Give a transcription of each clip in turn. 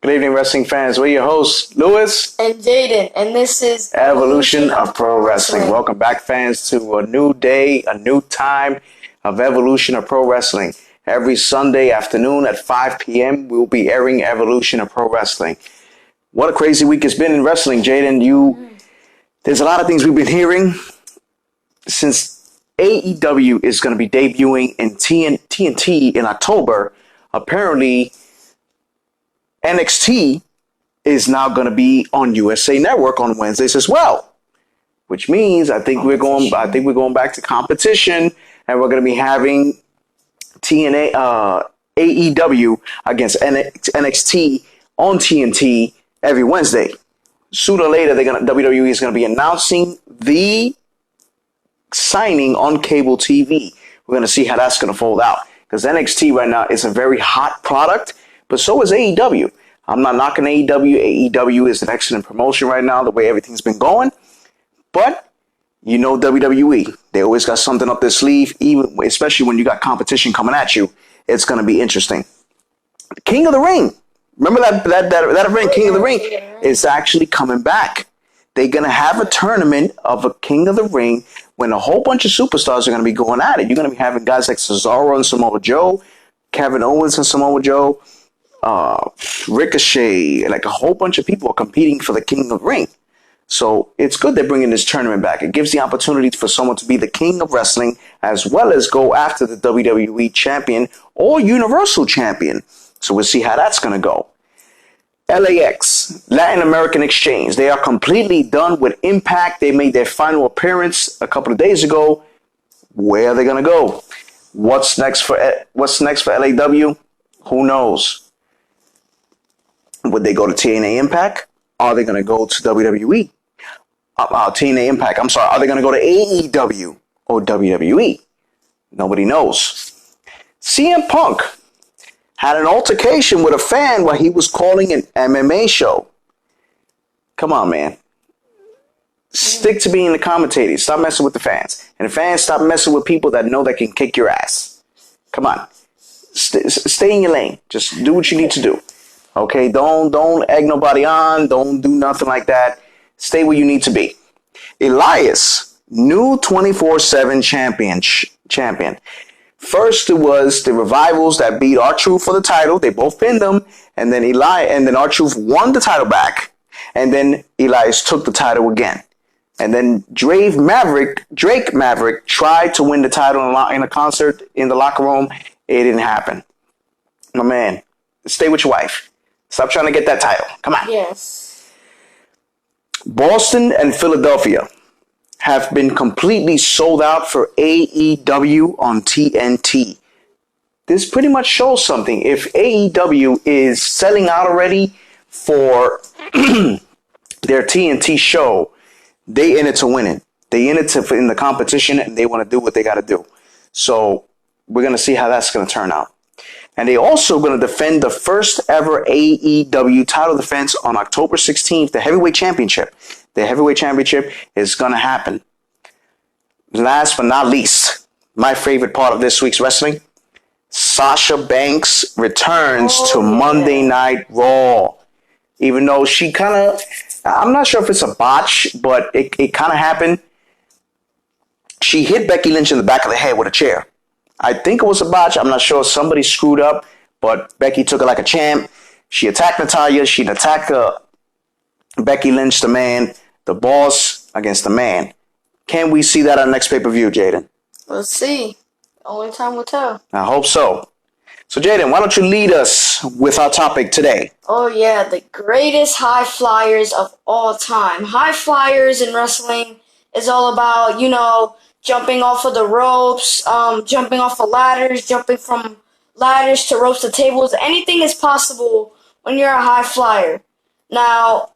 Good evening, wrestling fans. We're your hosts, Lewis and Jaden, and this is Evolution of Pro Wrestling. Welcome back, fans, to a new day, a new time of Evolution of Pro Wrestling. Every Sunday afternoon at 5 p.m., we'll be airing Evolution of Pro Wrestling. What a crazy week it's been in wrestling, Jaden. There's a lot of things we've been hearing since AEW is going to be debuting in TNT in October. Apparently, NXT is now going to be on USA Network on Wednesdays as well, which means I think we're going back to competition, and we're going to be having AEW against NXT on TNT every Wednesday. Sooner or later, WWE is going to be announcing the signing on cable TV. We're going to see how that's going to fold out, because NXT right now is a very hot product. But so is AEW. I'm not knocking AEW. AEW is an excellent promotion right now, the way everything's been going. But you know WWE, they always got something up their sleeve, especially when you got competition coming at you. It's going to be interesting. King of the Ring. Remember that event, King of the Ring, is actually coming back. They're going to have a tournament of a King of the Ring when a whole bunch of superstars are going to be going at it. You're going to be having guys like Cesaro and Samoa Joe, Kevin Owens and Samoa Joe, Ricochet, like a whole bunch of people are competing for the King of the Ring. So it's good they're bringing this tournament back. It gives the opportunity for someone to be the king of wrestling as well as go after the WWE champion or Universal champion. So we'll see how that's going to go. LAX, Latin American Exchange. They are completely done with Impact. They made their final appearance a couple of days ago. Where are they going to go? What's next for LAW? Who knows? Would they go to TNA Impact? Are they going to go to WWE? TNA Impact, I'm sorry. Are they going to go to AEW or WWE? Nobody knows. CM Punk had an altercation with a fan while he was calling an MMA show. Come on, man. Stick to being the commentator. Stop messing with the fans. And the fans, stop messing with people that know they can kick your ass. Come on. Stay in your lane. Just do what you need to do. Okay, don't egg nobody on. Don't do nothing like that. Stay where you need to be. Elias, new 24/7 champion. First, it was the Revivals that beat R-Truth for the title. They both pinned them, and then R-Truth won the title back, and then Elias took the title again. And then Drake Maverick tried to win the title in a concert in the locker room. It didn't happen. My man, stay with your wife. Stop trying to get that title. Come on. Yes. Boston and Philadelphia have been completely sold out for AEW on TNT. This pretty much shows something. If AEW is selling out already for their TNT show, they in it to win it. They in it in the competition, and they want to do what they got to do. So we're going to see how that's going to turn out. And they also going to defend the first ever AEW title defense on October 16th, the heavyweight championship. The heavyweight championship is going to happen. Last but not least, my favorite part of this week's wrestling, Sasha Banks returns to Monday Night Raw. Even though she kind of, I'm not sure if it's a botch, but it kind of happened. She hit Becky Lynch in the back of the head with a chair. I think it was a botch. I'm not sure. Somebody screwed up, but Becky took it like a champ. She attacked Natalya. She attacked Becky Lynch, the man, the boss against the man. Can we see that on the next pay-per-view, Jaden? Let's see. Only time will tell. I hope so. So, Jaden, why don't you lead us with our topic today? Oh, yeah. The greatest high flyers of all time. High flyers in wrestling is all about, jumping off of the ropes, jumping off of ladders, jumping from ladders to ropes to tables. Anything is possible when you're a high flyer. Now,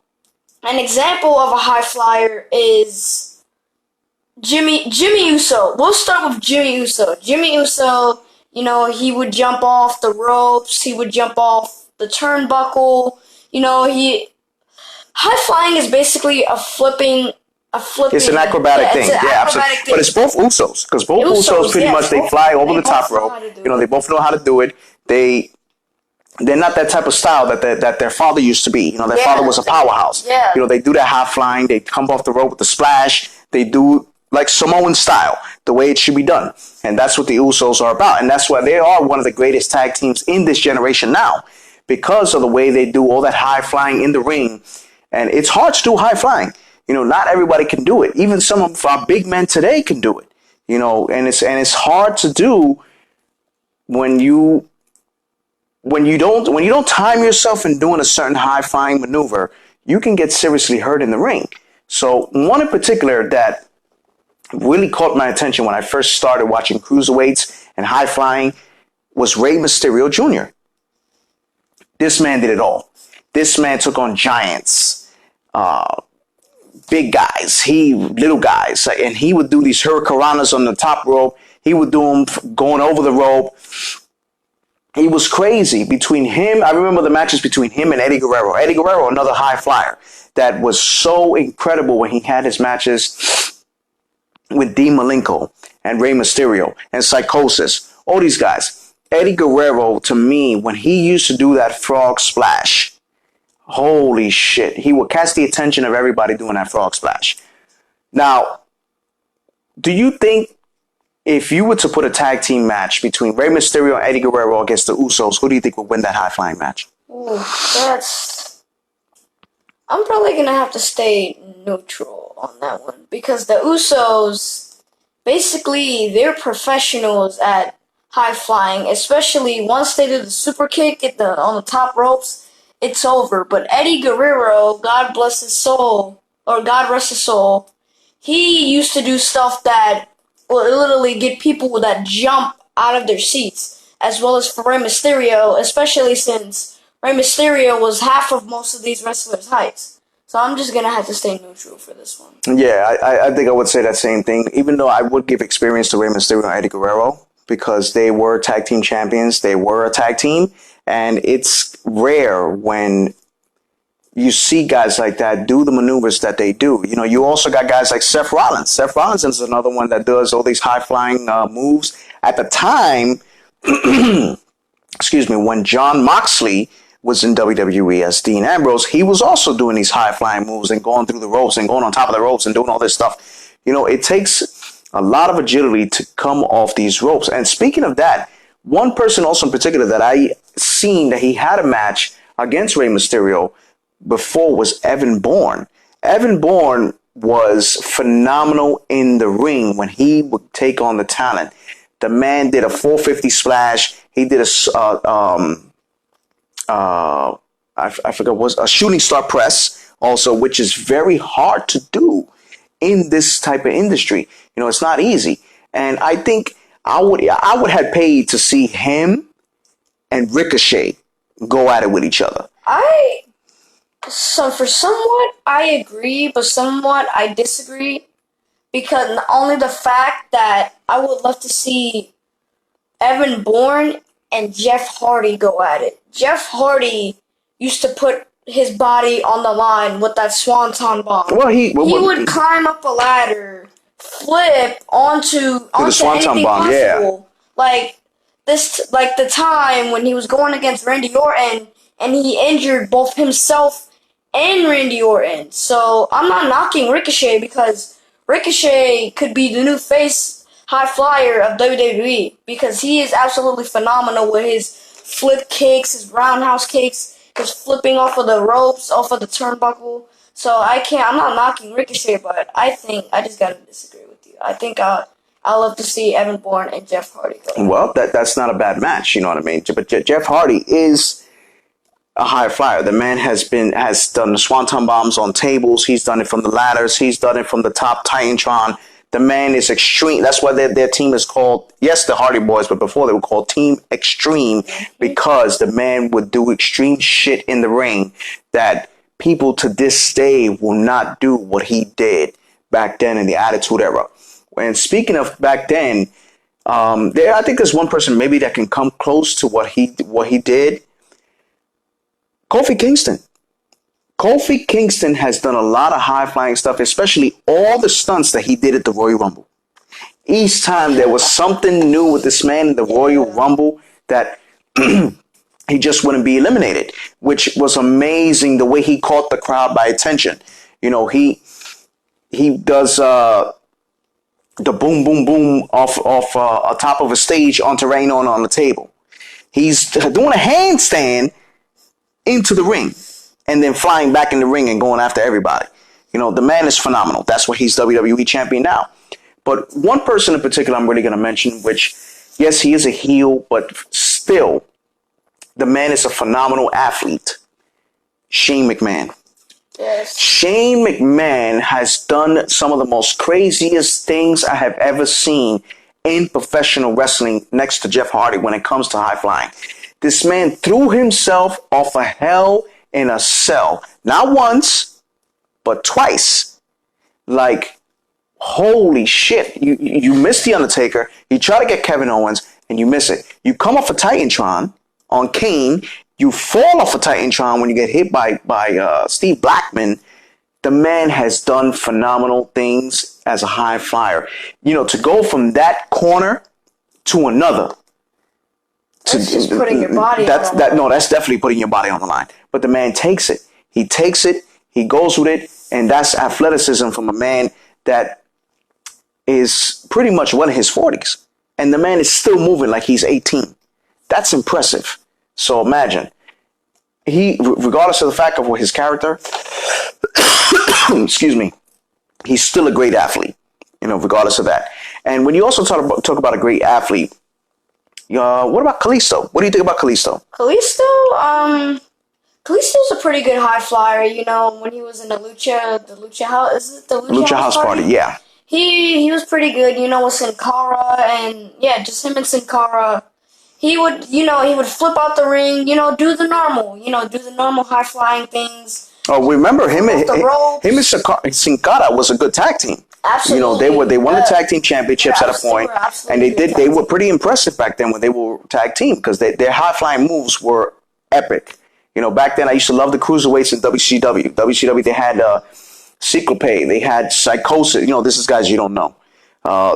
an example of a high flyer is Jimmy Uso. We'll start with Jimmy Uso. Jimmy Uso, he would jump off the ropes. He would jump off the turnbuckle. High flying is basically a flipping. It's an acrobatic thing. Acrobatic thing. But it's both Usos, because both Usos pretty much they fly over the top rope. They both know how to do it. they're not that type of style that their father used to be. You know, their father was a powerhouse. Yeah. You know, they do that high flying. They come off the rope with the splash. They do like Samoan style, the way it should be done. And that's what the Usos are about. And that's why they are one of the greatest tag teams in this generation now, because of the way they do all that high flying in the ring. And it's hard to do high flying. You know, not everybody can do it. Even some of our big men today can do it. You know, and it's hard to do when you don't time yourself in doing a certain high flying maneuver. You can get seriously hurt in the ring. So one in particular that really caught my attention when I first started watching cruiserweights and high flying was Rey Mysterio Jr. This man did it all. This man took on giants, big guys, little guys, and he would do these hurricanranas on the top rope. He would do them going over the rope. He was crazy. Between him, I remember the matches between him and Eddie Guerrero. Eddie Guerrero, another high flyer, that was so incredible when he had his matches with Dean Malenko and Rey Mysterio and Psychosis. All these guys. Eddie Guerrero, to me, when he used to do that frog splash, holy shit, he would catch the attention of everybody doing that frog splash. Now, do you think if you were to put a tag team match between Rey Mysterio and Eddie Guerrero against the Usos, who do you think would win that high flying match? Ooh, I'm probably going to have to stay neutral on that one, because the Usos, basically, they're professionals at high flying, especially once they do the super kick on the top ropes, it's over. But Eddie Guerrero, God bless his soul, or God rest his soul, he used to do stuff that will literally get people that jump out of their seats, as well as for Rey Mysterio, especially since Rey Mysterio was half of most of these wrestlers' heights. So I'm just going to have to stay neutral for this one. Yeah, I think I would say that same thing, even though I would give experience to Rey Mysterio and Eddie Guerrero, because they were tag team champions. They were a tag team. And it's rare when you see guys like that do the maneuvers that they do. You know, you also got guys like Seth Rollins. Seth Rollins is another one that does all these high-flying moves. At the time, excuse me, when Jon Moxley was in WWE as Dean Ambrose, he was also doing these high-flying moves and going through the ropes and going on top of the ropes and doing all this stuff. You know, it takes a lot of agility to come off these ropes. And speaking of that, one person also in particular that I seen that he had a match against Rey Mysterio before was Evan Bourne. Evan Bourne was phenomenal in the ring when he would take on the talent. The man did a 450 splash. He did I forgot what was a shooting star press also, which is very hard to do in this type of industry. You know, it's not easy. And I think I would have paid to see him and Ricochet go at it with each other. So for somewhat I agree, but somewhat I disagree, because not only the fact that I would love to see Evan Bourne and Jeff Hardy go at it. Jeff Hardy used to put his body on the line with that swanton bomb. Well, he would climb up a ladder, flip onto the swanton anything bomb, possible. Yeah. Like the time when he was going against Randy Orton and he injured both himself and Randy Orton. So I'm not knocking Ricochet, because Ricochet could be the new face high flyer of WWE, because he is absolutely phenomenal with his flip kicks, his roundhouse kicks, his flipping off of the ropes, off of the turnbuckle. So I'm not knocking Ricochet, but I just gotta disagree with you. I think I love to see Evan Bourne and Jeff Hardy go. Well, that's not a bad match, you know what I mean? But Jeff Hardy is a high flyer. The man has done the swanton bombs on tables. He's done it from the ladders. He's done it from the top Titantron. The man is extreme. That's why their team is called, yes, the Hardy Boys, but before they were called Team Extreme, because the man would do extreme shit in the ring that people to this day will not do what he did back then in the Attitude Era. And speaking of back then, I think there's one person maybe that can come close to what he did. Kofi Kingston. Kofi Kingston has done a lot of high-flying stuff, especially all the stunts that he did at the Royal Rumble. Each time there was something new with this man in the Royal Rumble that he just wouldn't be eliminated, which was amazing the way he caught the crowd by attention. You know, he does the boom boom boom off top of a stage onto Rain on the table. He's doing a handstand into the ring and then flying back in the ring and going after everybody. You know, the man is phenomenal. That's why he's WWE champion now. But one person in particular I'm really going to mention, which, yes, he is a heel, but still, the man is a phenomenal athlete. Shane McMahon. Yes. Shane McMahon has done some of the most craziest things I have ever seen in professional wrestling next to Jeff Hardy when it comes to high flying. This man threw himself off a Hell in a Cell. Not once, but twice. Like, holy shit. You miss The Undertaker. You try to get Kevin Owens, and you miss it. You come off a Titantron on Kane. You fall off a Titantron when you get hit by Steve Blackman. The man has done phenomenal things as a high flyer. You know, to go from that corner to another. That's just putting your body on the line. No, that's definitely putting your body on the line. But the man takes it. He takes it. He goes with it. And that's athleticism from a man that is pretty much well in his 40s. And the man is still moving like he's 18. That's impressive. So imagine, he, regardless of the fact of what his character, excuse me, he's still a great athlete, you know, regardless of that. And when you also talk about a great athlete, what about Kalisto? What do you think about Kalisto? Kalisto's a pretty good high flyer. You know, when he was in the Lucha House, is it the Lucha House Party? Yeah. He was pretty good. You know, with Sin Cara, and yeah, just him and Sin Cara. He would flip out the ring, do the normal high flying things. Oh, remember him and Sin Cara was a good tag team. Absolutely. You know, they won the tag team championships at a point, and they were pretty impressive back then when they were tag team because their high flying moves were epic. You know, back then I used to love the cruiserweights in WCW. WCW, they had Cyclope, they had Psychosis. You know, this is guys you don't know.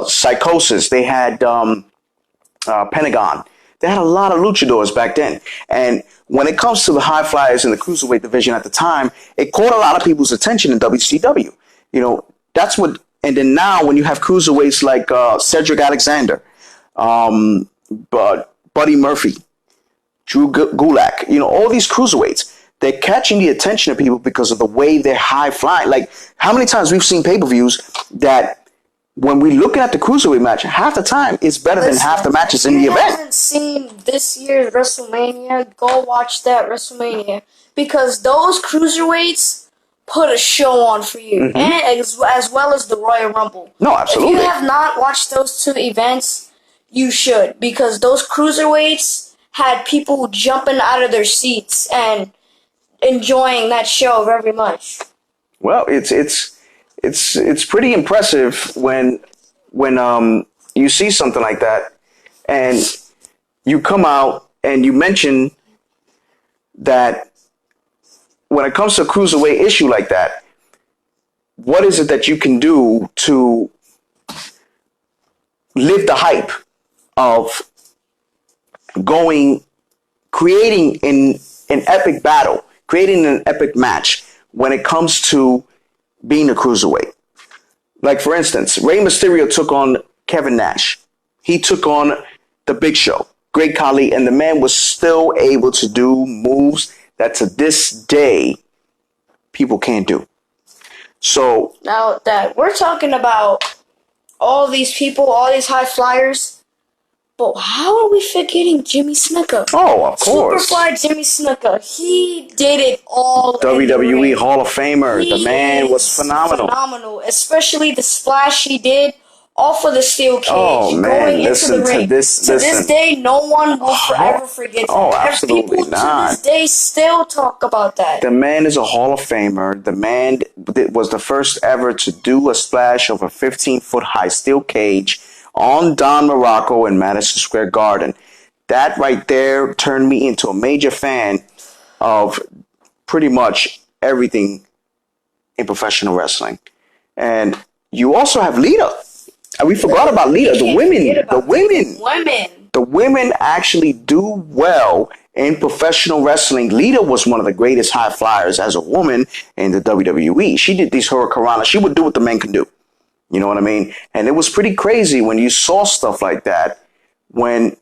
Psychosis. They had Pentagon. They had a lot of luchadors back then. And when it comes to the high flyers in the cruiserweight division at the time, it caught a lot of people's attention in WCW. You know, that's what, and then now when you have cruiserweights like Cedric Alexander, but Buddy Murphy, Drew Gulak, you know, all these cruiserweights, they're catching the attention of people because of the way they're high flying. Like, how many times we've seen pay-per-views that when we look at the cruiserweight match, half the time it's better than half the matches in the event. If you haven't seen this year's WrestleMania, go watch that WrestleMania because those cruiserweights put a show on for you, and as well as the Royal Rumble. No, absolutely. If you have not watched those two events, you should because those cruiserweights had people jumping out of their seats and enjoying that show very much. Well, it's pretty impressive when you see something like that and you come out and you mention that when it comes to a cruiserweight issue like that, what is it that you can do to live the hype of creating an epic battle, creating an epic match when it comes to being a cruiserweight? Like, for instance, Rey Mysterio took on Kevin Nash. He took on The Big Show, Great Khali, and the man was still able to do moves that to this day people can't do. So now that we're talking about all these people, all these high flyers, but how are we forgetting Jimmy Snuka? Oh, of course. Superfly Jimmy Snuka. He did it all. WWE Hall of Famer. The man was phenomenal. Especially the splash he did off of the steel cage. Oh, man. Going into the ring. To this day, no one will forever forget that. Oh, absolutely people not. to this day still talk about that. The man is a Hall of Famer. The man was the first ever to do a splash of a 15-foot high steel cage on Don Morocco in Madison Square Garden. That right there turned me into a major fan of pretty much everything in professional wrestling. And you also have Lita. And we forgot about Lita. The women actually do well in professional wrestling, Lita was one of the greatest high flyers as a woman in the WWE. She did these hurricanranas. She would do what the men can do. You know what I mean? And it was pretty crazy when you saw stuff like that, when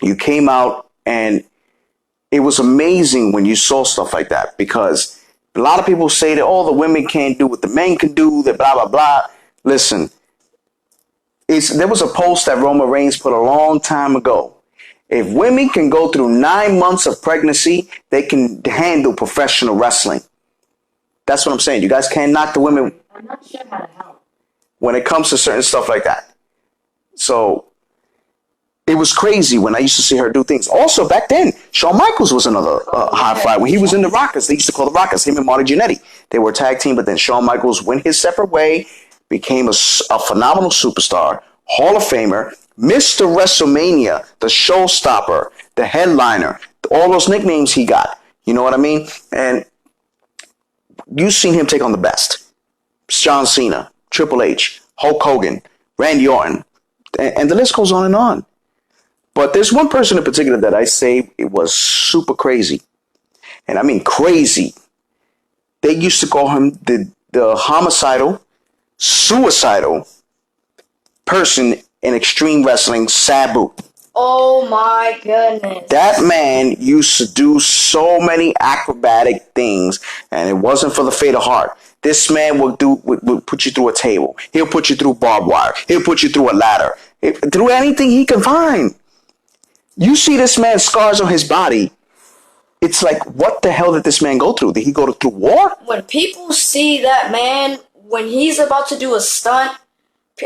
you came out, and it was amazing when you saw stuff like that, because a lot of people say that, oh, the women can't do what the men can do, that blah, blah, blah. Listen, there was a post that Roman Reigns put a long time ago. If women can go through 9 months of pregnancy, they can handle professional wrestling. That's what I'm saying. You guys can't knock the women when it comes to certain stuff like that. So it was crazy when I used to see her do things. Also, back then, Shawn Michaels was another high flyer. When he was in the Rockers, they used to call the Rockers, him and Marty Jannetty. They were a tag team, but then Shawn Michaels went his separate way, became a phenomenal superstar, Hall of Famer, Mr. WrestleMania, the showstopper, the headliner, all those nicknames he got. You know what I mean? And you've seen him take on the best. John Cena, Triple H, Hulk Hogan, Randy Orton, and the list goes on and on. But there's one person in particular that I say it was super crazy. And I mean crazy. They used to call him the homicidal, suicidal person in extreme wrestling, Sabu. Oh my goodness. That man used to do so many acrobatic things, and it wasn't for the faint of heart. This man would put you through a table. He'll put you through barbed wire. He'll put you through a ladder. Through anything he can find. You see this man's scars on his body. It's like, what the hell did this man go through? Did he go through war? When people see that man, when he's about to do a stunt,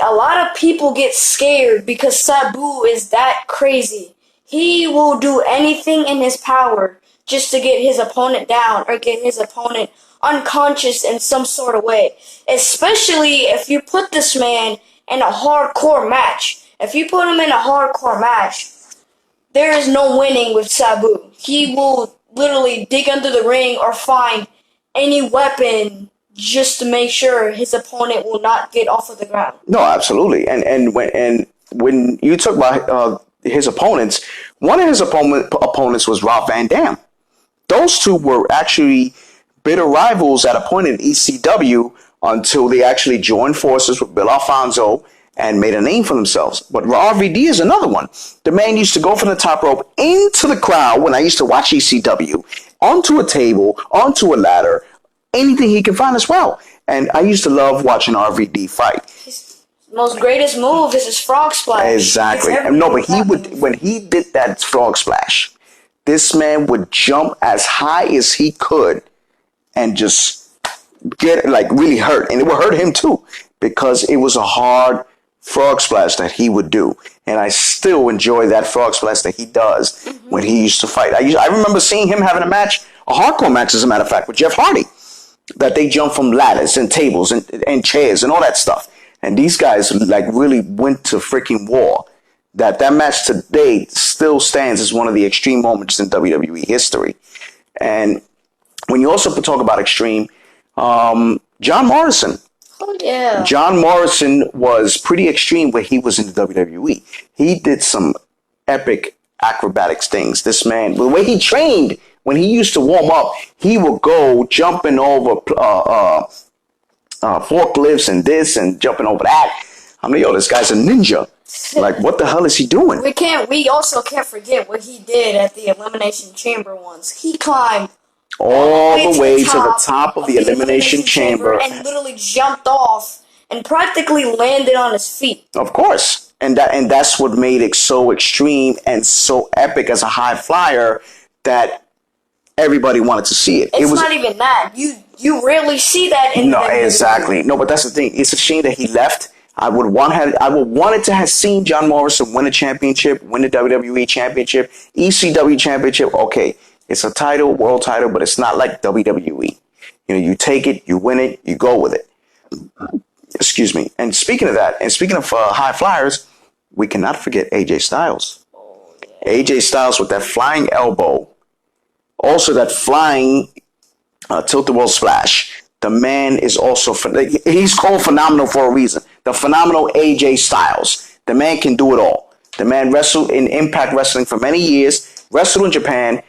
a lot of people get scared because Sabu is that crazy. He will do anything in his power just to get his opponent down or get his opponent unconscious in some sort of way. Especially if you put this man in a hardcore match. If you put him in a hardcore match, there is no winning with Sabu. He will literally dig under the ring or find any weapon just to make sure his opponent will not get off of the ground. No, absolutely. And when you talk about his opponents, one of his opponents was Rob Van Dam. Those two were actually bitter rivals at a point in ECW until they actually joined forces with Bill Alfonso and made a name for themselves. But RVD is another one. The man used to go from the top rope into the crowd when I used to watch ECW, onto a table, onto a ladder, anything he can find as well. And I used to love watching RVD fight. His most greatest move is his frog splash. Exactly. No, but when he did that frog splash, this man would jump as high as he could and just get really hurt. And it would hurt him too, because it was a hard frog splash that he would do. And I still enjoy that frog splash that he does when he used to fight. I remember seeing him having a hardcore match, as a matter of fact, with Jeff Hardy, that they jumped from ladders and tables and chairs and all that stuff. And these guys really went to freaking war. That match today still stands as one of the extreme moments in WWE history. And when you also talk about extreme, John Morrison. Oh, yeah. John Morrison was pretty extreme when he was in the WWE. He did some epic acrobatics things. This man, the way he trained, when he used to warm up, he would go jumping over forklifts and this and jumping over that. I mean, this guy's a ninja. Like, what the hell is he doing? We also can't forget what he did at the Elimination Chamber once. He climbed all the way to the top of the Elimination Chamber and literally jumped off and practically landed on his feet. Of course. And that's what made it so extreme and so epic as a high flyer that everybody wanted to see it. It's not even that. You rarely see that in No, exactly. No, but that's the thing. It's a shame that he left. I would wanted to have seen John Morrison win a championship, win the WWE championship, ECW championship. Okay, it's a title, world title, but it's not like WWE. You take it, you win it, you go with it. Excuse me. And speaking of that, and speaking of high flyers, we cannot forget AJ Styles. Oh, yeah. AJ Styles with that flying elbow, also that flying tilt-a-whirl splash. The man is also, he's called phenomenal for a reason. The phenomenal AJ Styles. The man can do it all. The man wrestled in Impact Wrestling for many years. wrestled in Japan,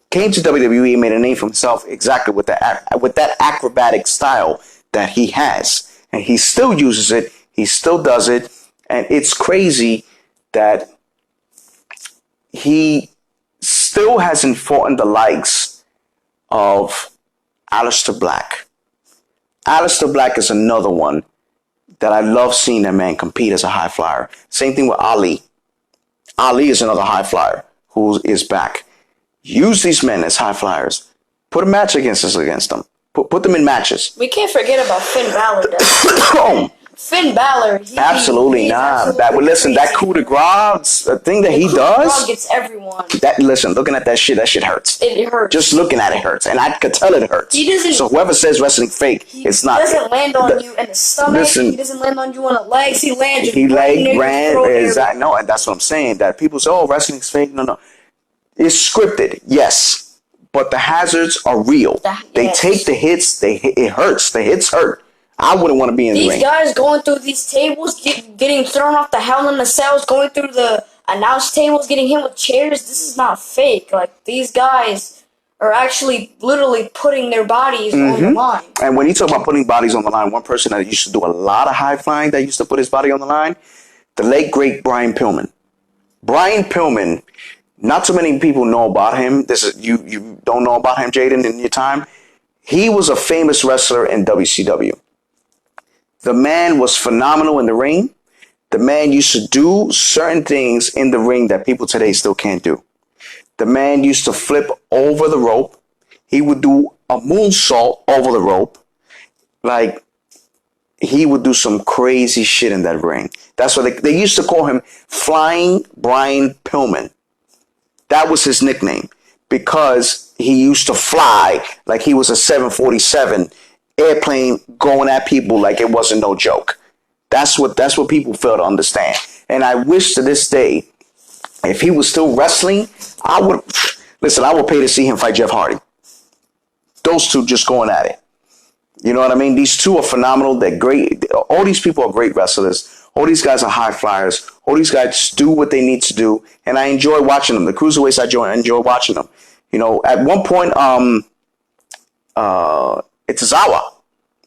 came to WWE and made a name for himself exactly with that acrobatic style that he has. And he still uses it. He still does it. And it's crazy that he still hasn't fought in the likes of Aleister Black. Aleister Black is another one that I love seeing that man compete as a high flyer. Same thing with Ali. Ali is another high flyer who is back. Use these men as high flyers. Put a match against them. Put them in matches. We can't forget about Finn Balor. Oh, Finn Balor. absolutely not. That coup de grace, the thing that he does. Gets everyone. Looking at that shit hurts. It hurts. Just looking at it hurts, and I could tell it hurts. He doesn't. So whoever says wrestling fake, it's not. He doesn't land on you in the stomach. He doesn't land on you on the legs. He lands. Exactly. No, and that's what I'm saying. That people say, "Oh, wrestling's fake." No. It's scripted, yes, but the hazards are real. They take the hits. It hurts. The hits hurt. I wouldn't want to be in the ring. These guys going through these tables, getting thrown off the Hell in the Cells, going through the announce tables, getting hit with chairs. This is not fake. Like, these guys are actually literally putting their bodies on the line. And when you talk about putting bodies on the line, one person that used to do a lot of high flying that used to put his body on the line, the late great Brian Pillman. Brian Pillman. Not too many people know about him. You don't know about him, Jaden, in your time. He was a famous wrestler in WCW. The man was phenomenal in the ring. The man used to do certain things in the ring that people today still can't do. The man used to flip over the rope. He would do a moonsault over the rope. Like, he would do some crazy shit in that ring. That's why they used to call him Flying Brian Pillman. That was his nickname because he used to fly like he was a 747 airplane going at people like it wasn't no joke. That's what people fail to understand. And I wish to this day, if he was still wrestling, I would pay to see him fight Jeff Hardy. Those two just going at it. You know what I mean? These two are phenomenal. They're great. All these people are great wrestlers. All these guys are high flyers. All these guys do what they need to do. And I enjoy watching them. The cruiserweights, I enjoy watching them. You know, at one point, it's Tozawa.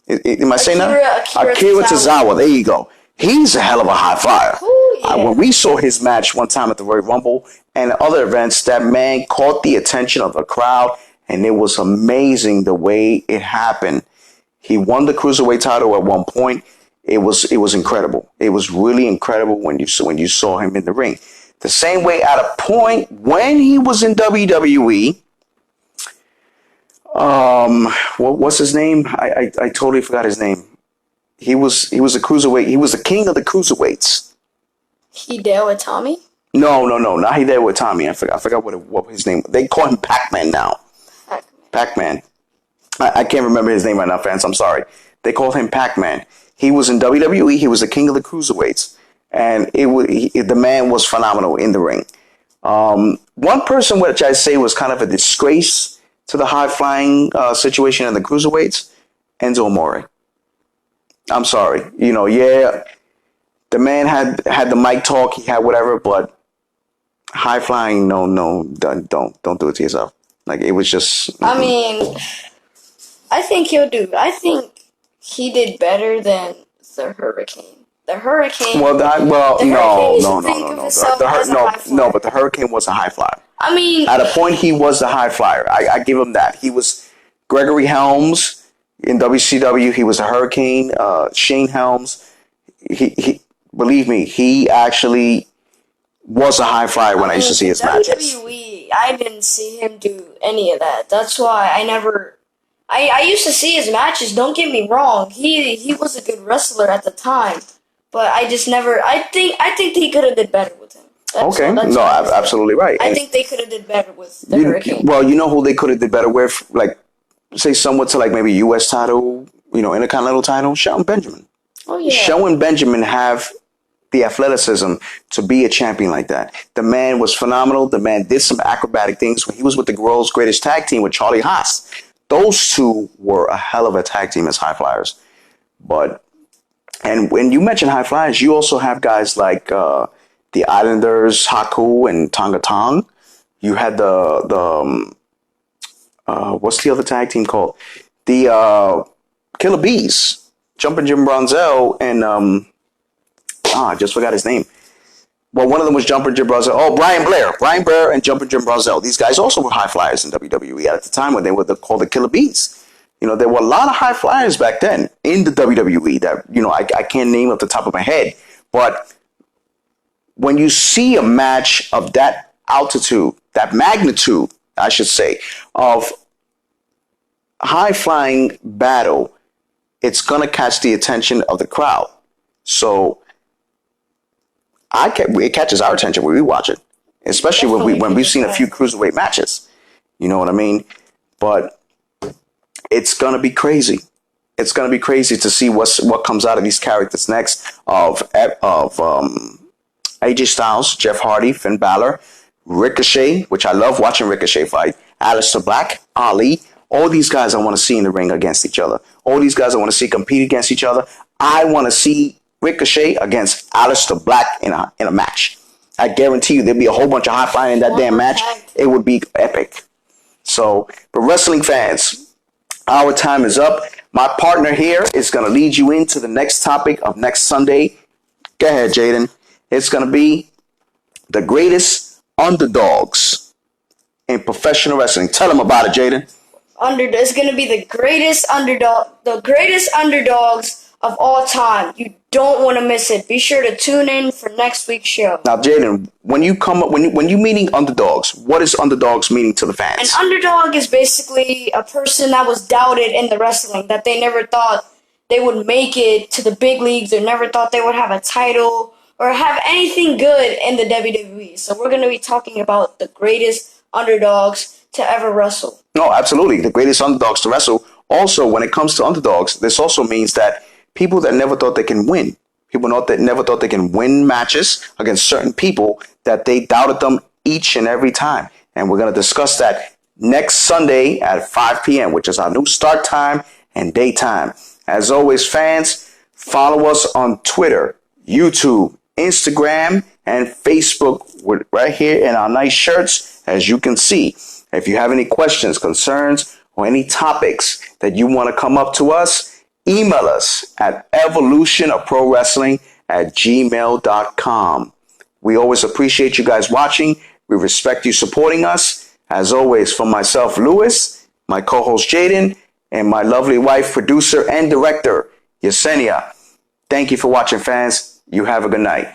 Am I saying that? Akira Tozawa. There you go. He's a hell of a high flyer. Ooh, yeah. When we saw his match one time at the Royal Rumble and other events, that man caught the attention of the crowd. And it was amazing the way it happened. He won the cruiserweight title at one point. It was incredible. It was really incredible when you saw him in the ring. The same way at a point when he was in WWE. What's his name? I totally forgot his name. He was a cruiserweight. He was the king of the cruiserweights. Hideo Itami? No, not Hideo Itami. I forgot what his name. They call him Pac-Man now. Pac-Man. I can't remember his name right now, fans. I'm sorry. They called him Pac-Man. He was in WWE. He was the king of the cruiserweights, and the man was phenomenal in the ring. One person which I say was kind of a disgrace to the high flying situation in the cruiserweights, Enzo Amore. I'm sorry. The man had the mic talk. He had whatever, but high flying, no, don't do it to yourself. Like, it was just. I mean, I think he did better than the Hurricane. The Hurricane. No. But the Hurricane was a high flyer. I mean, at a point, he was the high flyer. I give him that. He was Gregory Helms in WCW. He was a Hurricane. Shane Helms. He believe me, he actually was a high flyer when I used to see his matches. WWE, I didn't see him do any of that. That's why I used to see his matches. Don't get me wrong. He was a good wrestler at the time, but I just never. I think he could have did better with him. Absolutely right. I think they could have did better with the Hurricane. Well, you know who they could have did better with, like, say somewhat to like maybe U.S. title, Intercontinental title, Shelton Benjamin. Oh yeah. Shelton Benjamin have the athleticism to be a champion like that. The man was phenomenal. The man did some acrobatic things when he was with the World's Greatest Tag Team with Charlie Haas. Those two were a hell of a tag team as high flyers. And when you mention high flyers, you also have guys like the Islanders, Haku and Tonga Tong. You had what's the other tag team called? The Killer Bees, Jumpin' Jim Brunzell and I just forgot his name. Well, one of them was Jumpin' Jim Brunzell. Oh, Brian Blair and Jumpin' Jim Brunzell. These guys also were high flyers in WWE at the time when they were called the Killer Bees. There were a lot of high flyers back then in the WWE that I can't name off the top of my head, but when you see a match of that altitude, that magnitude, I should say, of high flying battle, it's going to catch the attention of the crowd. So it catches our attention when we watch it, especially when we've seen a few cruiserweight matches. You know what I mean? But it's going to be crazy. It's going to be crazy to see what comes out of these characters next of AJ Styles, Jeff Hardy, Finn Balor, Ricochet, which I love watching Ricochet fight, Aleister Black, Ali. All these guys I want to see in the ring against each other. All these guys I want to see compete against each other. I want to see Ricochet against Aleister Black in a match. I guarantee you there'll be a whole bunch of high flying in that damn match. It would be epic. So, but wrestling fans, our time is up. My partner here is going to lead you into the next topic of next Sunday. Go ahead, Jaden. It's going to be the greatest underdogs in professional wrestling. Tell them about it, Jaden. It's going to be the greatest underdogs of all time. You don't want to miss it. Be sure to tune in for next week's show. Now, Jaden, when you meaning underdogs, what is underdogs meaning to the fans? An underdog is basically a person that was doubted in the wrestling, that they never thought they would make it to the big leagues, or never thought they would have a title or have anything good in the WWE. So we're going to be talking about the greatest underdogs to ever wrestle. No, absolutely. The greatest underdogs to wrestle. Also, when it comes to underdogs, this also means that people that never thought they can win, people that never thought they can win matches against certain people, that they doubted them each and every time. And we're going to discuss that next Sunday at 5 p.m., which is our new start time and daytime. As always, fans, follow us on Twitter, YouTube, Instagram, and Facebook. We're right here in our nice shirts, as you can see. If you have any questions, concerns, or any topics that you want to come up to us, email us at evolutionofprowrestling@gmail.com. We always appreciate you guys watching. We respect you supporting us. As always, from myself, Lewis, my co-host Jaden, and my lovely wife, producer, and director, Yesenia. Thank you for watching, fans. You have a good night.